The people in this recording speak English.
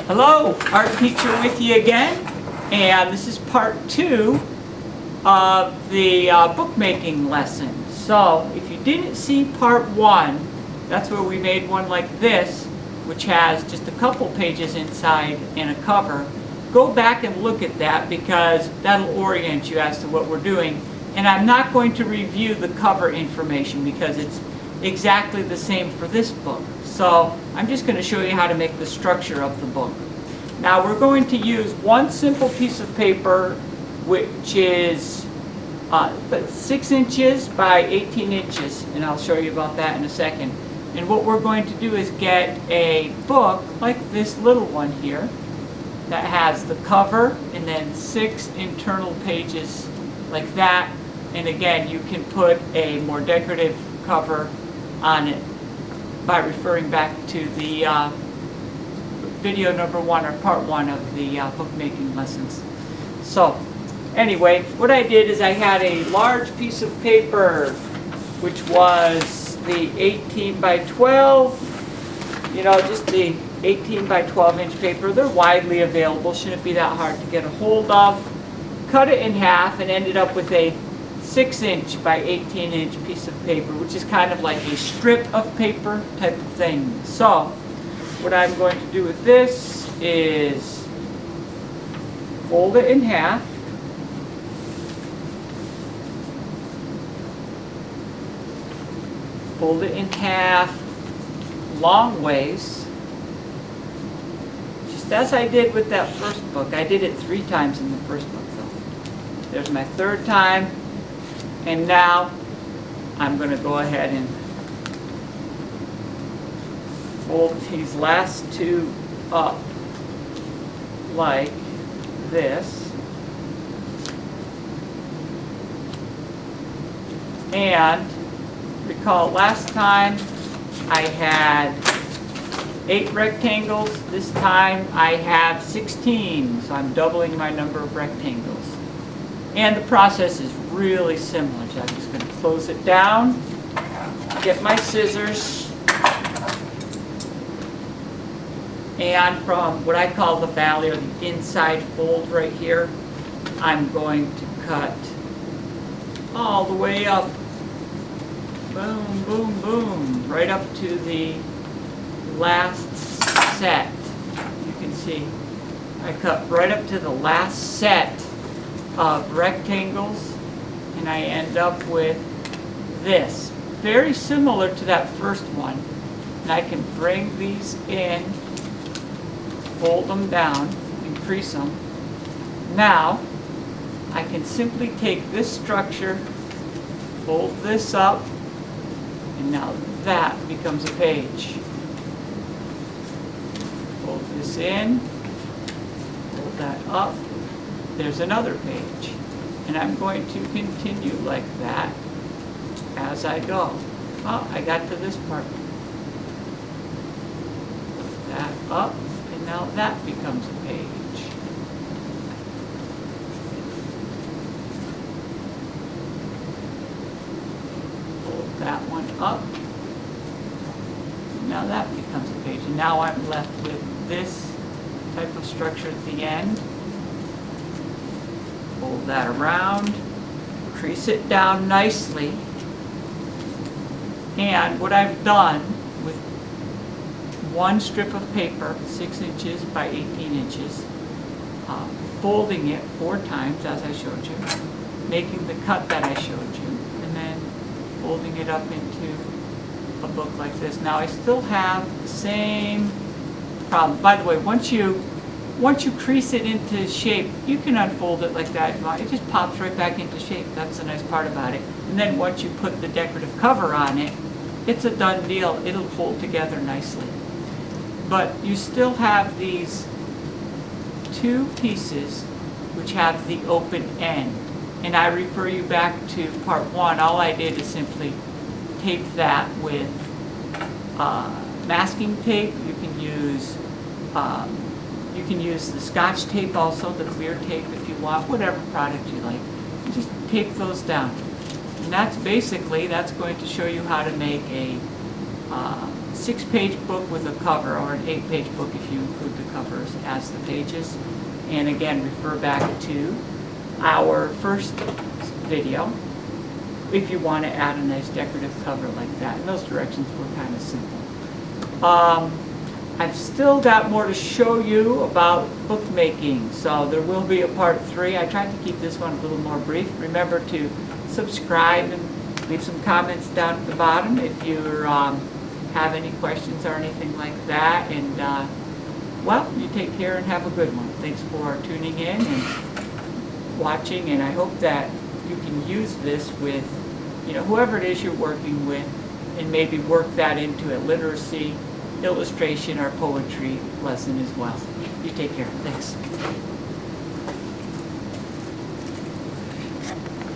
Hello, art teacher with you again, and this is part 2 of the bookmaking lesson. So if you didn't see part 1, that's where we made one like this, which has just a couple pages inside and a cover. Go back and look at that because that'll orient you as to what we're doing. And I'm not going to review the cover information because it's exactly the same for this book. So I'm just going to show you how to make the structure of the book. Now we're going to use one simple piece of paper which is 6 inches by 18 inches, and I'll show you about that in a second. And what we're going to do is get a book like this little one here that has the cover and then 6 internal pages like that. And again, you can put a more decorative cover on it by referring back to the video number 1 or part 1 of the bookmaking lessons. So anyway, what I did is I had a large piece of paper which was the 18 by 12, just the 18 by 12 inch paper. They're widely available, shouldn't be that hard to get a hold of. Cut it in half and ended up with a 6 inch by 18 inch piece of paper, which is kind of like a strip of paper type of thing. So what I'm going to do with this is fold it in half, long ways, just as I did with that first book. I did it 3 times in the first book though. There's my 3rd time. And now I'm going to go ahead and fold these last 2 up like this. And recall last time I had 8 rectangles. This time I have 16, so I'm doubling my number of rectangles. And the process is really similar. So I'm just going to close it down, get my scissors, and from what I call the valley or the inside fold right here, I'm going to cut all the way up. Boom, boom, boom, right up to the last set. You can see I cut right up to the last set of rectangles, and I end up with this. Very similar to that first one. And I can bring these in, fold them down, increase them. Now, I can simply take this structure, fold this up, and now that becomes a page. Fold this in, fold that up. There's another page, and I'm going to continue like that as I go. Oh, I got to this part. Put that up, and now that becomes a page. Fold that one up. Now that becomes a page, and now I'm left with this type of structure at the end. Fold that around, crease it down nicely, and what I've done with one strip of paper, 6 inches by 18 inches, folding it 4 times as I showed you, making the cut that I showed you, and then folding it up into a book like this. Now I still have the same problem. By the way, once you crease it into shape, you can unfold it like that if you want. It just pops right back into shape. That's the nice part about it. And then once you put the decorative cover on it, it's a done deal. It'll hold together nicely. But you still have these 2 pieces which have the open end. And I refer you back to part 1. All I did is simply tape that with masking tape. You can use the Scotch tape also, the clear tape if you want, whatever product you like. You just tape those down. And that's going to show you how to make a 6-page book with a cover, or an 8-page book if you include the covers as the pages. And again, refer back to our first video if you want to add a nice decorative cover like that. And those directions were kind of simple. I've still got more to show you about bookmaking, so there will be a part 3. I tried to keep this one a little more brief. Remember to subscribe and leave some comments down at the bottom if you have any questions or anything like that. And well, you take care and have a good one. Thanks for tuning in and watching, and I hope that you can use this with, you know, whoever it is you're working with, and maybe work that into a literacy, illustration, or poetry lesson as well. You take care. Thanks.